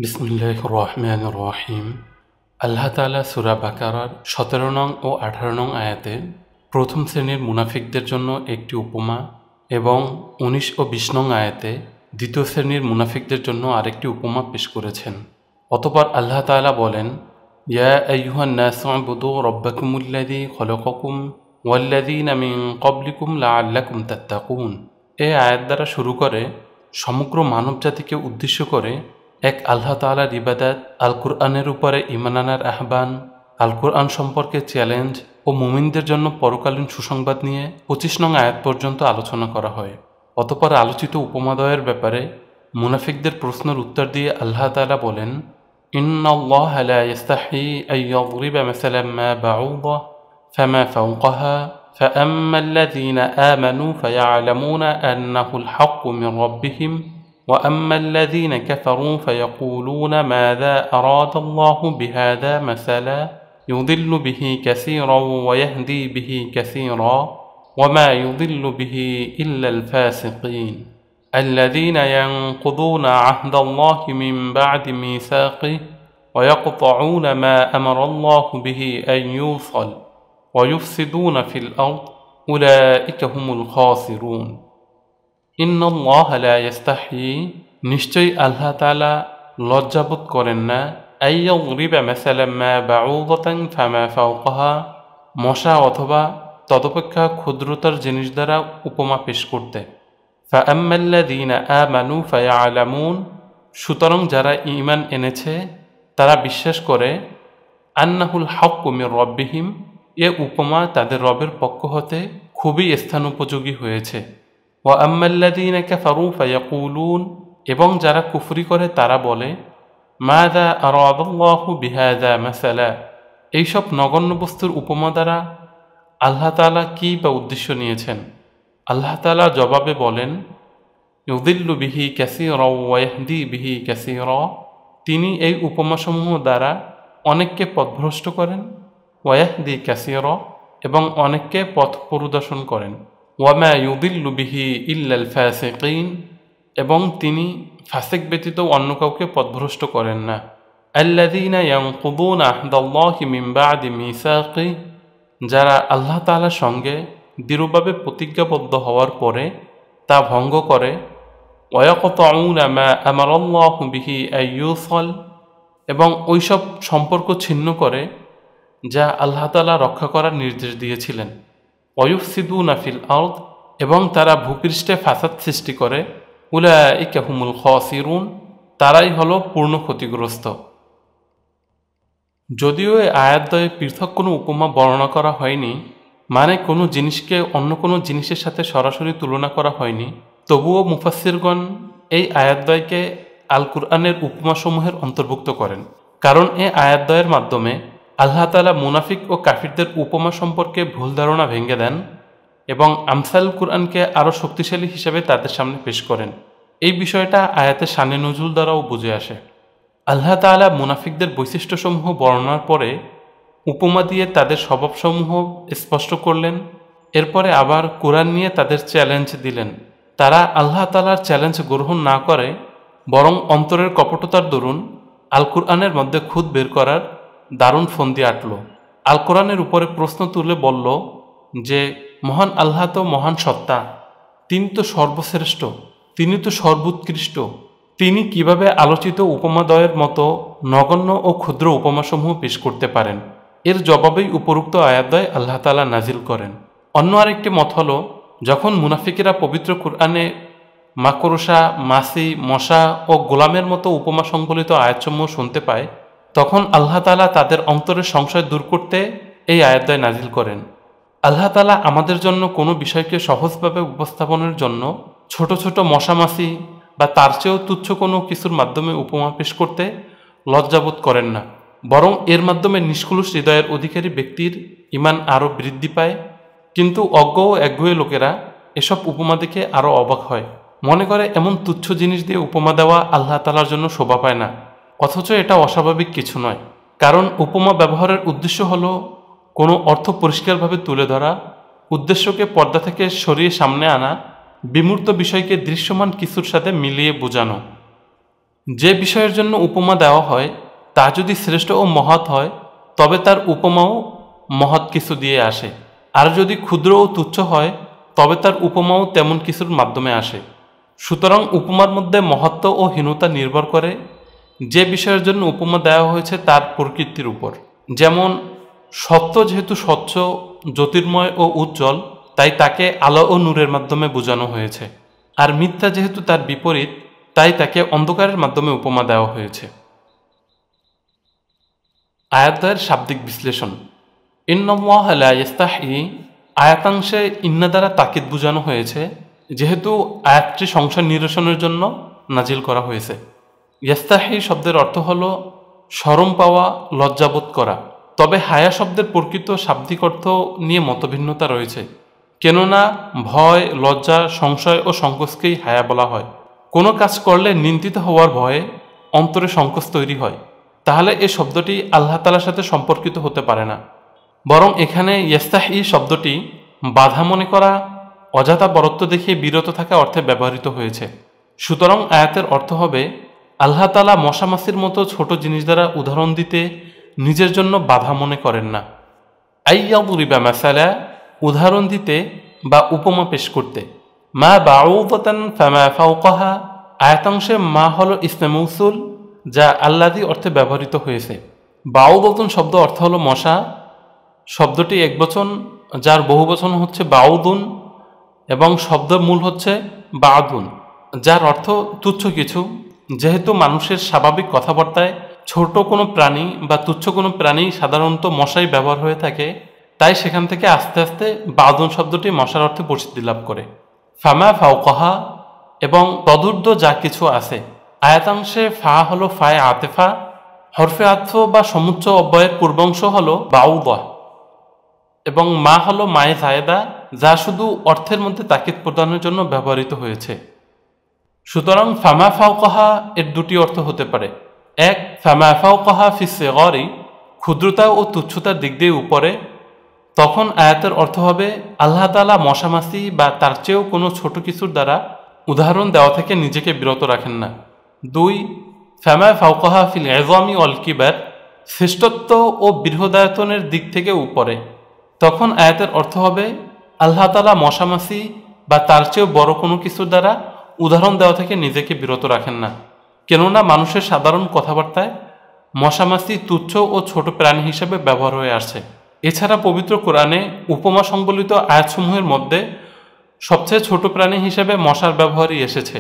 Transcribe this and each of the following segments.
বিসমিল্লাহির রহমানির রহিম। আল্লাহ তাআলা সূরা বাকারার ১৭ নং ও ১৮ নং আয়াতে প্রথম শ্রেণীর মুনাফিকদের জন্য একটি উপমা এবং ১৯ ও ২০ নং আয়াতে দ্বিতীয় শ্রেণীর মুনাফিকদের জন্য আরেকটি উপমা পেশ করেছেন। অতঃপর আল্লাহ তাআলা বলেন, ইয়া আইয়ুহান নাসু উবুদু রাব্বাকুমুল্লাযী খলাকাকুম ওয়াল্লাযীনা মিন ক্বাবলিকুম লাআল্লাকুম তাত্তাকুন। এই আয়াত দ্বারা শুরু করে সমগ্র মানবজাতিকে উদ্দেশ্য করে এক আল্লাহ তাআলার ইবাদত, আল কুরআনের উপরে ঈমান আনার আহ্বান, আল কুরআন সম্পর্কে চ্যালেঞ্জ ও মুমিনদের জন্য পরকালীন সুসংবাদ নিয়ে ২৫ নং আয়াত পর্যন্ত আলোচনা করা হয়। অতঃপর আলোচিত উপমাদয়ের ব্যাপারে মুনাফিকদের প্রশ্নের উত্তর দিয়ে আল্লাহ তাআলা বলেন, ইন্নাল্লাহা লা ইস্তাহি আন ইয়াদরিবা মাসালাম মা বাউদা ফামা ফাওকাহা فأما الذين آمنوا فيعلمون أنه الحق من ربهم وأما الذين كفروا فيقولون ماذا أراد الله بهذا مثلا يضل به كثيرا ويهدي به كثيرا وما يضل به إلا الفاسقين الذين ينقضون عهد الله من بعد ميثاقه ويقطعون ما أمر الله به أن يوصل ويفسدون في الأرض أولئك هم الخاسرون ইন্নাল্লাহ লা ইস্তাহি, নিশ্চয়ই আল্লাহ তাআলা লজ্জাবোধ করেন না, আইয়াদরিবা মাসালাম মা বাউদাতান ফামা ফাওকাহা, মশা অথবা তদপেক্ষা ক্ষুদ্রতর জিনিস দ্বারা উপমা পেশ করতে। ফাআম্মাল্লাযীনা আমানু ফায়ালামুন, সুতরাং যারা ঈমান এনেছে তারা বিশ্বাস করে, আন্নাহুল হাক্কু মির রাব্বিহিম, এ উপমা তাদের রবের পক্ষ হতে খুবই স্থানোপযোগী হয়েছে। ওয়াআম্মাল্লাযীনা কাফারু ফায়াকুলুন, এবং যারা কুফরি করে তারা বলে, মাযা আরাদাল্লাহু বিহাযা মাসালা, এইসব নগণ্য বস্তুর উপমা দ্বারা আল্লাহ তাআলা কী বা উদ্দেশ্য নিয়েছেন। আল্লাহ তাআলা জবাবে বলেন, ইউদিল্লু বিহি কাসীরা ওয়া ইয়াহদি বিহি কাসীরা, তিনি এই উপমাসমূহ দ্বারা অনেককে পথভ্রষ্ট করেন, ওয়া ইয়াহদি কাসীরা, এবং অনেককে পথ প্রদর্শন করেন, ওয়ামা ইউদিল্লু বিহি ইল্লাল ফাসিকিন, এবং তিনি ফাসিক ব্যতীত অন্য কাউকে পথভ্রষ্ট করেন না। আল্লাযীনা ইয়ানকুদুনা আহদাল্লাহি মিন বা'দি মিসাকি, যারা আল্লাহ তাআলার সঙ্গে দৃঢ়ভাবে প্রতিজ্ঞাবদ্ধ হওয়ার পরে তা ভঙ্গ করে, ওয়ায়াকতাউনা মা আমারাল্লাহু বিহি আন ইউসাল, এবং ওইসব সম্পর্ক ছিন্ন করে যা আল্লাহ তাআলা রক্ষা করার নির্দেশ দিয়েছিলেন। ওয়ুফসিদুনা ফিল আরদ, এবং তারা ভূপৃষ্ঠে ফাসাদ সৃষ্টি করে। উলাইকা হুমুল খাসিরুন, তারাই হলো পূর্ণ ক্ষতিগ্রস্ত। যদিও এই আয়াতদ্বয়ে পৃথক কোনো উপমা বর্ণনা করা হয়নি, মানে কোনো জিনিসকে অন্য কোনো জিনিসের সাথে সরাসরি তুলনা করা হয়নি, তবুও মুফাসসিরগণ এই আয়াতদ্বয়কে আল কুরআনের উপমাসমূহের অন্তর্ভুক্ত করেন। কারণ এই আয়াতদ্বয়ের মাধ্যমে আল্লাহ তাআলা মুনাফিক ও কাফিরদের উপমা সম্পর্কে ভুল ধারণা ভেঙে দেন এবং আমসাল কুরআনকে আরও শক্তিশালী হিসেবে তাদের সামনে পেশ করেন। এই বিষয়টা আয়াতে শানে নুজুল দ্বারাও বুঝে আসে। আল্লাহ তাআলা মুনাফিকদের বৈশিষ্ট্যসমূহ বর্ণনার পরে উপমা দিয়ে তাদের স্বভাবসমূহ স্পষ্ট করলেন। এরপরে আবার কুরআন নিয়ে তাদের চ্যালেঞ্জ দিলেন। তারা আল্লাহ তাআলার চ্যালেঞ্জ গ্রহণ না করে বরং অন্তরের কপটতার দরুন আল কুরআনের মধ্যে খুঁত বের করার দারুণ ফন্দি আটল। আল কোরআনের উপরে প্রশ্ন তুলে বলল যে মহান আল্লাহ তো মহান সত্তা, তিনি তো সর্বশ্রেষ্ঠ, তিনি তো সর্বোৎকৃষ্ট, তিনি কিভাবে আলোচিত উপমাদয়ের মতো নগণ্য ও ক্ষুদ্র উপমাসমূহ পেশ করতে পারেন। এর জবাবেই উপরোক্ত আয়াতদ্বয় আল্লাহ তাআলা নাজিল করেন। অন্য আরেকটি মত হল, যখন মুনাফিকেরা পবিত্র কুরআনে মাকড়সা, মাছি, মশা ও গোলামের মতো উপমা সংবলিত আয়াতসমূহ শুনতে পায়, তখন আল্লাহ তাআলা তাদের অন্তরের সংশয় দূর করতে এই আয়াতদ্বয় নাজিল করেন। আল্লাহ তাআলা আমাদের জন্য কোনো বিষয়কে সহজভাবে উপস্থাপনের জন্য ছোট ছোট মশামাছি বা তার চেয়েও তুচ্ছ কোনো কিছুর মাধ্যমে উপমা পেশ করতে লজ্জাবোধ করেন না, বরং এর মাধ্যমে নিষ্কলুষ হৃদয়ের অধিকারী ব্যক্তির ঈমান আরও বৃদ্ধি পায়। কিন্তু অজ্ঞ ও একগুঁয়ে লোকেরা এসব উপমা দেখে আরও অবাক হয়, মনে করে এমন তুচ্ছ জিনিস দিয়ে উপমা দেওয়া আল্লাহ তাআলার জন্য শোভা পায় না। অথচ এটা অস্বাভাবিক কিছু নয়, কারণ উপমা ব্যবহারের উদ্দেশ্য হলো কোনো অর্থ পরিষ্কারভাবে তুলে ধরা, উদ্দেশ্যকে পর্দা থেকে সরিয়ে সামনে আনা, বিমূর্ত বিষয়কে দৃশ্যমান কিছুর সাথে মিলিয়ে বোঝানো। যে বিষয়ের জন্য উপমা দেওয়া হয় তা যদি শ্রেষ্ঠ ও মহৎ হয় তবে তার উপমাও মহৎ কিছু দিয়ে আসে, আর যদি ক্ষুদ্র ও তুচ্ছ হয় তবে তার উপমাও তেমন কিছুর মাধ্যমে আসে। সুতরাং উপমার মধ্যে মহত্ব ও হীনতা নির্ভর করে যে বিষয়ের জন্য উপমা দেওয়া হয়েছে তার প্রকৃতির উপর। যেমন সত্য যেহেতু স্বচ্ছ, জ্যোতির্ময় ও উজ্জ্বল, তাই তাকে আলো ও নূরের মাধ্যমে বোঝানো হয়েছে, আর মিথ্যা যেহেতু তার বিপরীত, তাই তাকে অন্ধকারের মাধ্যমে উপমা দেওয়া হয়েছে। আয়াতের শাব্দিক বিশ্লেষণ। ইন্নাল্লাহ লা ইস্তাহি, আয়াতাংশে ইন্না দ্বারা তাকিদ বোঝানো হয়েছে, যেহেতু আয়াতটি সংসার নিরসনের জন্য নাজিল করা হয়েছে। ইস্তাহি শব্দের অর্থ হল শরম পাওয়া, লজ্জাবোধ করা। তবে হায়া শব্দের প্রকৃত শাব্দিক অর্থ নিয়ে মতভিন্নতা রয়েছে, কেননা ভয়, লজ্জা, সংশয় ও সংকোচকেই হায়া বলা হয়। কোনো কাজ করলে নিন্দিত হওয়ার ভয়ে অন্তরে সংকোচ তৈরি হয়, তাহলে এই শব্দটি আল্লাহ তাআলার সাথে সম্পর্কিত হতে পারে না। বরং এখানে ইস্তাহি শব্দটি বাধা মনে করা, অযথা বরত্ব দেখিয়ে বিরত থাকা অর্থে ব্যবহৃত হয়েছে। সুতরাং আয়াতের অর্থ হবে আল্লাহ তাআলা মশা মাছির মতো ছোট জিনিস দ্বারা উদাহরণ দিতে নিজের জন্য বাধা মনে করেন না। আইয়াদুরিবা মাসালা, উদাহরণ দিতে বা উপমা পেশ করতে। মা বাউদাতান ফামা ফাওকাহা, আয়াতাংশে মা হলো ইসমে মৌসুল, যা আল্লাদি অর্থে ব্যবহৃত হয়েছে। বাউদাতুন শব্দ অর্থ হলো মশা। শব্দটি একবচন, যার বহুবচন হচ্ছে বাউদুন, এবং শব্দের মূল হচ্ছে বাদুন, যার অর্থ তুচ্ছ কিছু। যেহেতু মানুষের স্বাভাবিক কথাবার্তায় ছোট কোনো প্রাণী বা তুচ্ছ কোনো প্রাণী সাধারণত মশাই ব্যবহার হয়ে থাকে, তাই সেখান থেকে আস্তে আস্তে বাদুন শব্দটি মশার অর্থে পরিচিতি লাভ করে। ফামা ফাওকাহা, এবং তদূর্ধ্ব যা কিছু আছে। আয়াতাংশে ফা হলো ফায়ে আতেফা, হরফে আতফ বা সমুচ্চ অব্যয়ের পূর্বাংশ হলো বাউদা, এবং মা হলো মায়ে জায়েদা, যা শুধু অর্থের মধ্যে তাকিদ প্রদানের জন্য ব্যবহৃত হয়েছে। সুতরাং ফামা ফাওকাহা এর দুটি অর্থ হতে পারে। এক, ফামা ফাওকাহা ফি সিগরি, ক্ষুদ্রতা ও তুচ্ছতার দিক দিয়ে উপরে। তখন আয়াতের অর্থ হবে আল্লাহ তাআলা মশামাছি বা তার চেয়েও কোনো ছোট কিছুর দ্বারা উদাহরণ দেওয়া থেকে নিজেকে বিরত রাখেন না। দুই, ফামা ফাওকাহা ফিল ইযমি ওয়াল কিবার, শ্রেষ্ঠত্ব ও বৃহদায়তনের দিক থেকে উপরে। তখন আয়াতের অর্থ হবে আল্লাহ তাআলা মশামাছি বা তার চেয়েও বড় কোনো কিছুর দ্বারা উদাহরণ দেওয়া থেকে নিজেকে বিরত রাখেন না, কেননা মানুষের সাধারণ কথাবার্তায় মশামাছি তুচ্ছ ও ছোট প্রাণী হিসেবে ব্যবহার হয়ে আসছে। এছাড়া পবিত্র কোরআনে উপমা সংবলিত আয়াতসমূহের মধ্যে সবচেয়ে ছোট প্রাণী হিসেবে মশার ব্যবহারই এসেছে।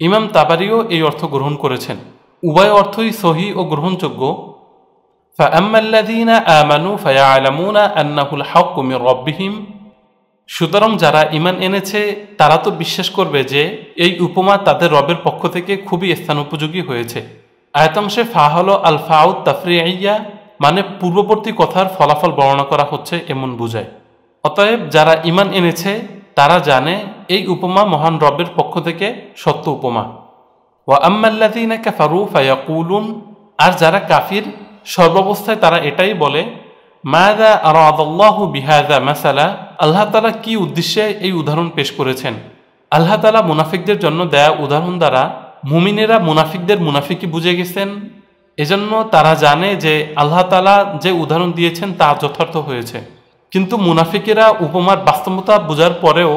ইমাম তাবারিও এই অর্থ গ্রহণ করেছেন। উভয় অর্থই সহি ও গ্রহণযোগ্য। ফাআম্মাল্লাযীনা আমানু ফায়া'লামুনা আন্নাহুল হাক্কু মির রাব্বিহিম, সুতরাং যারা ঈমান এনেছে তারা তো বিশ্বাস করবে যে এই উপমা তাদের রবের পক্ষ থেকে খুবই স্থানোপযোগী হয়েছে। আয়াতাংশে ফা হলো আল ফাউত তাফরিইয়া, মানে পূর্ববর্তী কথার ফলাফল বর্ণনা করা হচ্ছে এমন বোঝায়। অতএব যারা ঈমান এনেছে তারা জানে এই উপমা মহান রবের পক্ষ থেকে সত্য উপমা। ওয়া আম্মাল্লাযীনা কাফারু ফায়াকুলুন, আর যারা কাফির সর্বাবস্থায় তারা এটাই বলে মাযা আরাদাল্লাহু বিহাযা মাসালা, আল্লাহ তাআলা কি উদ্দেশ্যে এই উদাহরণ পেশ করেছেন। আল্লাহ তাআলা মুনাফিকদের জন্য দেয়া উদাহরণ দ্বারা মুমিনেরা মুনাফিকদের মুনাফিকই বুঝে গেছেন। এজন্য তারা জানে যে আল্লাহ তাআলা যে উদাহরণ দিয়েছেন তা যথার্থ হয়েছে। কিন্তু মুনাফিকেরা উপমার বাস্তবতা বোঝার পরেও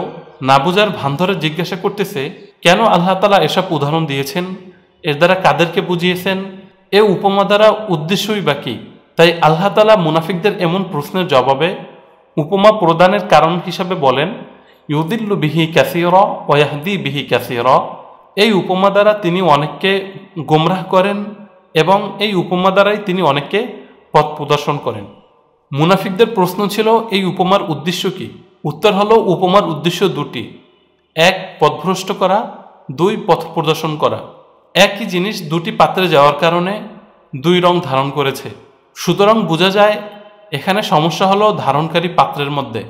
না বোঝার ভান ধরে জিজ্ঞাসা করতেছে কেন আল্লাহ তাআলা এসব উদাহরণ দিয়েছেন, এর দ্বারা কাদেরকে বুঝিয়েছেন, এ উপমা দ্বারা উদ্দেশ্যই বা কি। তাই আল্লাহ তাআলা মুনাফিকদের এমন প্রশ্নের জবাবে উপমা প্রদানের কারণ হিসাবে বলেন ইউদিল্লু বিহি কাসীরা ওয়া ইয়াহদি বিহি কাসীরা, এই উপমা দ্বারা তিনি অনেককে গোমরাহ করেন এবং এই উপমা দ্বারাই তিনি অনেককে পথ প্রদর্শন করেন। মুনাফিকদের প্রশ্ন ছিল এই উপমার উদ্দেশ্য কি। উত্তর হলো উপমার উদ্দেশ্য দুটি, এক পথভ্রষ্ট করা, দুই পথ প্রদর্শন করা। একই জিনিস দুটি পাত্রে যাওয়ার কারণে দুই রং ধারণ করেছে, সুতরাং বোঝা যায় এখানে সমস্যা হলো ধারণকারী পাত্রের মধ্যে।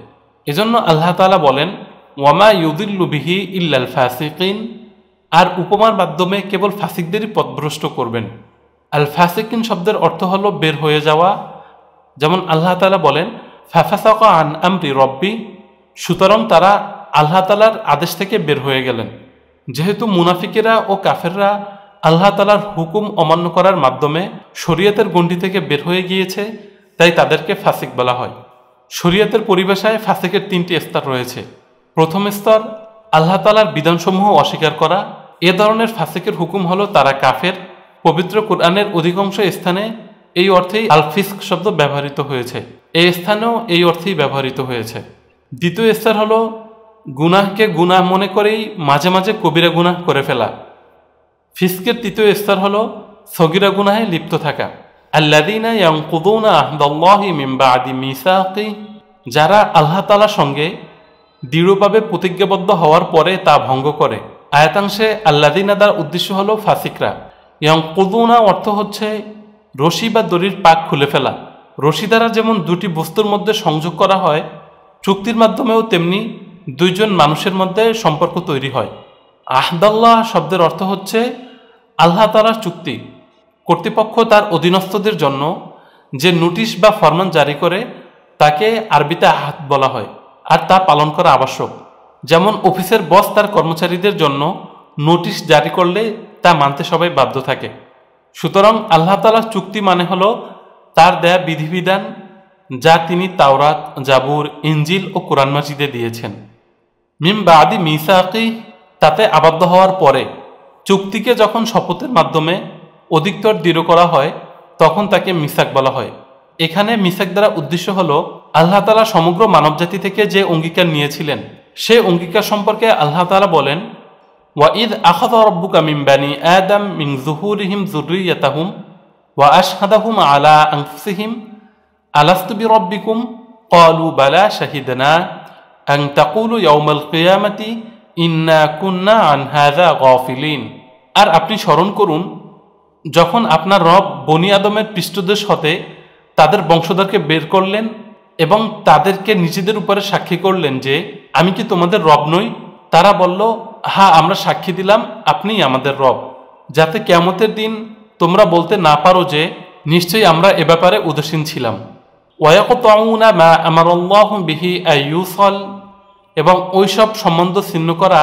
এজন্য আল্লাহ তাআলা বলেন ওয়ামা ইউদিল্লু বিহি ইল্লাল ফাসিকিন, আর উপমার মাধ্যমে কেবল ফাসিকদেরই পথভ্রষ্ট করবেন। আল ফাসিকিন শব্দের অর্থ হলো বের হয়ে যাওয়া। যেমন আল্লাহ তাআলা বলেন ফাফাসাকা আন আমরি রব্বি, সুতরাং তারা আল্লাহ তাআলার আদেশ থেকে বের হয়ে গেলেন। যেহেতু মুনাফিকেরা ও কাফেররা আল্লাহ তাআলার হুকুম অমান্য করার মাধ্যমে শরীয়তের গণ্ডি থেকে বের হয়ে গিয়েছে, তাই তাদেরকে ফাসিক বলা হয়। শরীয়তের পরিভাষায় ফাসিকের 3টি স্তর রয়েছে। প্রথম স্তর আল্লাহ তাআলার বিধানসমূহ অস্বীকার করা। এ ধরনের ফাসিকের হুকুম হলো তারা কাফের। পবিত্র কোরআনের অধিকাংশ স্থানে এই অর্থেই আল ফিস্ক শব্দ ব্যবহৃত হয়েছে, এই স্থানেও এই অর্থেই ব্যবহৃত হয়েছে। দ্বিতীয় স্তর হলো গুনাহকে গুনাহ মনে করেই মাঝে মাঝে কবিরা গুনাহ করে ফেলা। ফিস্কের তৃতীয় স্তর হলো সগীরা গুনাহে লিপ্ত থাকা। আল্লাযীনা ইয়ানকুযুনা আহদাল্লাহি মিন বা'দি মিসাকি, যারা আল্লাহ তাআলার সঙ্গে দৃঢ়ভাবে প্রতিজ্ঞাবদ্ধ হওয়ার পরে তা ভঙ্গ করে। আয়াতাংশে আল্লাযীনা দ্বারা উদ্দেশ্য হলো ফাসিকরা। ইয়ানকুযুনা অর্থ হচ্ছে রশি বা দড়ির পাক খুলে ফেলা। রশি দ্বারা যেমন দুটি বস্তুর মধ্যে সংযোগ করা হয়, চুক্তির মাধ্যমেও তেমনি দুইজন মানুষের মধ্যে সম্পর্ক তৈরি হয়। আহদাল্লাহ শব্দের অর্থ হচ্ছে আল্লাহ তাআলার চুক্তি। কর্তৃপক্ষ তার অধীনস্থদের জন্য যে নোটিশ বা ফরমান জারি করে তাকে আরবিতে আহাদ বলা হয়, আর তা পালন করা আবশ্যক। যেমন অফিসের বস তার কর্মচারীদের জন্য নোটিশ জারি করলে তা মানতে সবাই বাধ্য থাকে। সুতরাং আল্লাহ তাআলার চুক্তি মানে হলো তার দেয়া বিধিবিধান, যা তিনি তাওরাত, জাবুর, ইনজিল ও কোরআন মাজিদে দিয়েছেন। মিন বাদি মিসাকি, তাতে আবদ্ধ হওয়ার পরে চুক্তিকে যখন শপথের মাধ্যমে অধিকতর দৃঢ় করা হয় তখন তাকে মিসাক বলা হয়। এখানে মিসাক দ্বারা উদ্দেশ্য হলো আল্লাহ তাআলা সমগ্র মানবজাতি থেকে যে অঙ্গীকার নিয়েছিলেন সে অঙ্গীকার সম্পর্কে আল্লাহ তাআলা বলেন, ওয়াইদ আখাযা রাব্বুকা মিন বানি আদম মিন যুহুরিহিম যুররিয়াতাহুম ওয়া আশহাদাহুম আলা আনফুসিহিম আলাস্তু বিরাব্বিকুম ক্বালু বালা শাহিদনা আন তাকুলু ইয়াউমাল কিয়ামাতি ইন্না কুন্না আন হাযা গাফিলিন। আর আপনি স্মরণ করুন যখন আপনার রব বনি আদমের পৃষ্ঠদেশ হতে তাদের বংশধরকে বের করলেন এবং তাদেরকে নিজেদের উপরে সাক্ষী করলেন যে আমি কি তোমাদের রব নই? তারা বলল, হ্যাঁ, আমরা সাক্ষী দিলাম আপনিই আমাদের রব, যাতে কিয়ামতের দিন তোমরা বলতে না পারো যে নিশ্চয়ই আমরা এ ব্যাপারে উদাসীন ছিলাম। ওয়ায়াকতাউনা মা আমারাল্লাহু বিহি আইয়ুসাল, এবং ওইসব সম্বন্ধ ছিন্ন করা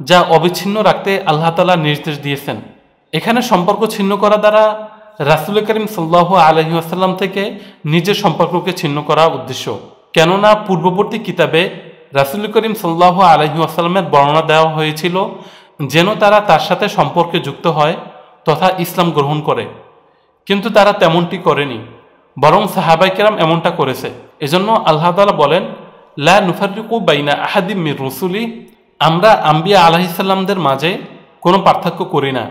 যা অবিচ্ছিন্ন রাখতে আল্লাহ তাআলা নির্দেশ দিয়েছেন। এখানে সম্পর্ক ছিন্ন করা দ্বারা রাসূল করিম সাল্লাল্লাহু আলাইহি ওয়াসাল্লাম থেকে নিজের সম্পর্ককে ছিন্ন করা উদ্দেশ্য। কেননা পূর্ববর্তী কিতাবে রাসূল করিম সাল্লাল্লাহু আলাইহি ওয়াসাল্লামের বর্ণনা দেওয়া হয়েছিল যেন তারা তার সাথে সম্পর্কে যুক্ত হয় তথা ইসলাম গ্রহণ করে, কিন্তু তারা তেমনটি করেনি, বরং সাহাবায়ে কেরাম এমনটা করেছে। এজন্য আল্লাহ তাআলা বলেন, লা নুফাররিকু বাইনা আহাদিম মির রুসুলি, আমরা আম্বিয়া আলাইহিস সালামদের মাঝে কোনো পার্থক্য করি না।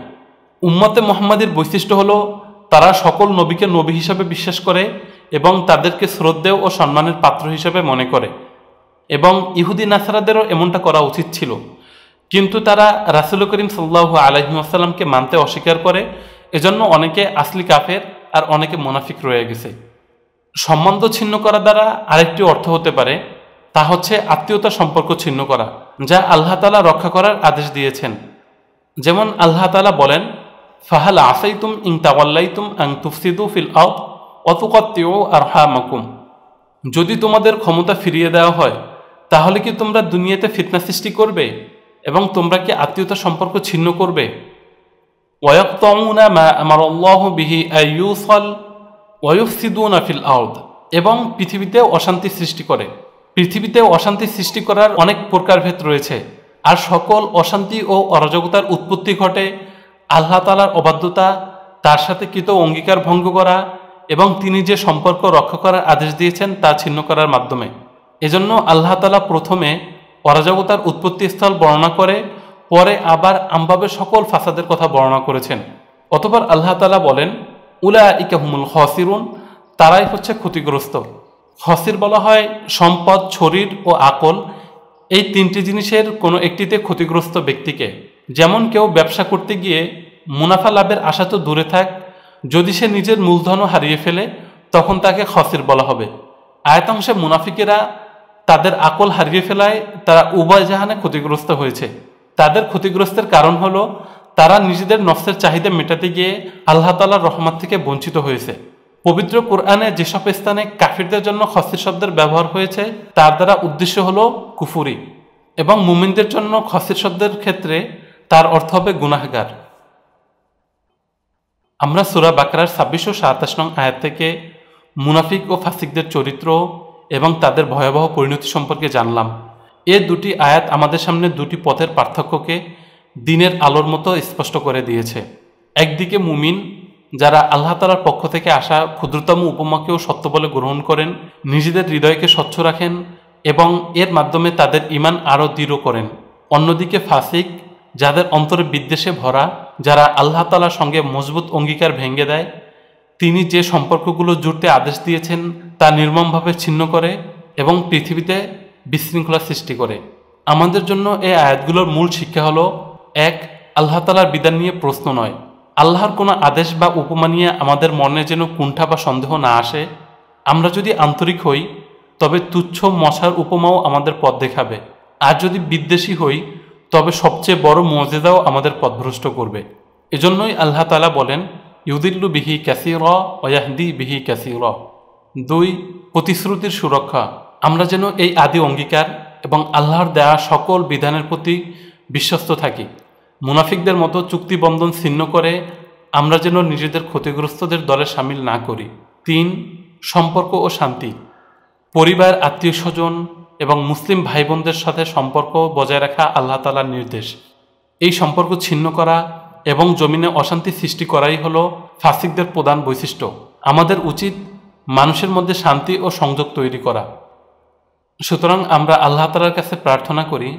উম্মতে মুহাম্মাদীর বৈশিষ্ট্য হলো তারা সকল নবীকে নবী হিসাবে বিশ্বাস করে এবং তাদেরকে শ্রদ্ধেয় ও সম্মানের পাত্র হিসেবে মনে করে, এবং ইহুদি নাসারাদেরও এমনটা করা উচিত ছিল, কিন্তু তারা রাসূল করিম সাল্লাল্লাহু আলাইহি ওয়াসাল্লামকে মানতে অস্বীকার করে। এজন্য অনেকে আসলি কাফের আর অনেকে মুনাফিক রয়ে গেছে। সম্বন্ধ ছিন্ন করা দ্বারা আরেকটি অর্থ হতে পারে, তা হচ্ছে আত্মীয়তা সম্পর্ক ছিন্ন করা, যা আল্লাহ তাআলা রক্ষা করার আদেশ দিয়েছেন। যেমন আল্লাহ তাআলা বলেন, ফাহাল আসাইতুম ইন তাওয়াল্লাইতুম আন তুফসিদু ফিল আরদ ওয়া তুকাত্তিউ আরহামাকুম, যদি তোমাদের ক্ষমতা ফিরিয়ে দেওয়া হয় তাহলে কি তোমরা দুনিয়াতে ফিতনা সৃষ্টি করবে এবং তোমরা কি আত্মীয়তা সম্পর্ক ছিন্ন করবে? ওয়ায়াকতাউনা মা আমারাল্লাহু বিহি আইয়ুসাল ওয়া ইউফসিদুনা ফিল আরদ, এবং পৃথিবীতে অশান্তি সৃষ্টি করে। পৃথিবীতে অশান্তি সৃষ্টি করার অনেক প্রকারভেদ রয়েছে, আর সকল অশান্তি ও অরাজকতার উৎপত্তি ঘটে আল্লাহ তাআলার অবাধ্যতা, তার সাথে কৃত অঙ্গীকার ভঙ্গ করা এবং তিনি যে সম্পর্ক রক্ষা করার আদেশ দিয়েছেন তা ছিন্ন করার মাধ্যমে। এজন্য আল্লাহ তাআলা প্রথমে অরাজকতার উৎপত্তিস্থল বর্ণনা করে পরে আবার আমভাবে সকল ফাসাদের কথা বর্ণনা করেছেন। অতঃপর আল্লাহ তাআলা বলেন, উলাইকা হুমুল খাসিরুন, তারাই হচ্ছে ক্ষতিগ্রস্ত। খসির বলা হয় সম্পদ, শরীর ও আকল, এই তিনটি জিনিসের কোনো একটিতে ক্ষতিগ্রস্ত ব্যক্তিকে। যেমন কেউ ব্যবসা করতে গিয়ে মুনাফা লাভের আশা তো দূরে থাক, যদি সে নিজের মূলধনও হারিয়ে ফেলে তখন তাকে খসির বলা হবে। আয়াতাংশে মুনাফিকেরা তাদের আকল হারিয়ে ফেলায় তারা উভয় জাহানে ক্ষতিগ্রস্ত হয়েছে। তাদের ক্ষতিগ্রস্তের কারণ হলো তারা নিজেদের নফসের চাহিদা মেটাতে গিয়ে আল্লাহ তাআলার রহমত থেকে বঞ্চিত হয়েছে। পবিত্র কোরআনে যেসব স্থানে কাফিরদের জন্য খসির শব্দের ব্যবহার হয়েছে তার দ্বারা উদ্দেশ্য হলো কুফুরি, এবং মুমিনদের জন্য খসির শব্দের ক্ষেত্রে তার অর্থ হবে গুনাহগার। আমরা সূরা বাকারার ২৬ ও ২৭ নং আয়াত থেকে মুনাফিক ও ফাসিকদের চরিত্র এবং তাদের ভয়াবহ পরিণতি সম্পর্কে জানলাম। এ দুটি আয়াত আমাদের সামনে দুটি পথের পার্থক্যকে দিনের আলোর মতো স্পষ্ট করে দিয়েছে। একদিকে মুমিন, যারা আল্লাহ তাআলার পক্ষ থেকে আসা ক্ষুদ্রতম উপমাকেও সত্য বলে গ্রহণ করেন, নিজেদের হৃদয়কে স্বচ্ছ রাখেন এবং এর মাধ্যমে তাদের ঈমান আরও দৃঢ় করেন। অন্যদিকে ফাসিক, যাদের অন্তরে বিদ্বেষে ভরা, যারা আল্লাহ তাআলার সঙ্গে মজবুত অঙ্গীকার ভেঙে দেয়, তিনি যে সম্পর্কগুলো জুড়তে আদেশ দিয়েছেন তা নির্মমভাবে ছিন্ন করে এবং পৃথিবীতে বিশৃঙ্খলা সৃষ্টি করে। আমাদের জন্য এই আয়াতগুলোর মূল শিক্ষা হলো, ১. আল্লাহ তাআলার বিধান নিয়ে প্রশ্ন নয়। আল্লাহর কোনো আদেশ বা উপমা নিয়ে আমাদের মনে যেন কুণ্ঠা বা সন্দেহ না আসে। আমরা যদি আন্তরিক হই তবে তুচ্ছ মশার উপমাও আমাদের পথ দেখাবে, আর যদি বিদ্বেষী হই তবে সবচেয়ে বড় মুজিজাও আমাদের পথভ্রষ্ট করবে। এজন্যই আল্লাহ তাআলা বলেন, ইউদিল্লু বিহি কাসীরা ওয়া ইয়াহদি বিহি কাসীরা। ২. প্রতিশ্রুতির সুরক্ষা। আমরা যেন এই আদি অঙ্গীকার এবং আল্লাহর দেয়া সকল বিধানের প্রতি বিশ্বস্ত থাকি। মুনাফিকদের মতো চুক্তিবন্ধন ছিন্ন করে আমরা যেন নিজেদের ক্ষতিগ্রস্তদের দলে সামিল না করি। ৩. সম্পর্ক ও শান্তি। পরিবার, আত্মীয় স্বজন এবং মুসলিম ভাই বোনদের সাথে সম্পর্ক বজায় রাখা আল্লাহ তাআলার নির্দেশ। এই সম্পর্ক ছিন্ন করা এবং জমিনে অশান্তি সৃষ্টি করাই হলো ফাসিকদের প্রধান বৈশিষ্ট্য। আমাদের উচিত মানুষের মধ্যে শান্তি ও সংযোগ তৈরি করা। সুতরাং আমরা আল্লাহ তাআলার কাছে প্রার্থনা করি,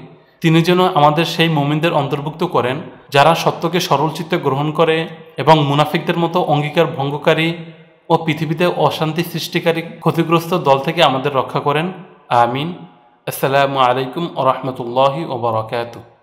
তিনি যেন আমাদের সেই মুমিনদের অন্তর্ভুক্ত করেন যারা সত্যকে সরল চিত্তে গ্রহণ করে এবং মুনাফিকদের মতো অঙ্গীকার ভঙ্গকারী ও পৃথিবীতে অশান্তি সৃষ্টিকারী ক্ষতিগ্রস্ত দল থেকে আমাদের রক্ষা করেন। আমিন। আসসালামু আলাইকুম ওয়া রাহমাতুল্লাহি ওয়া বারাকাতুহু।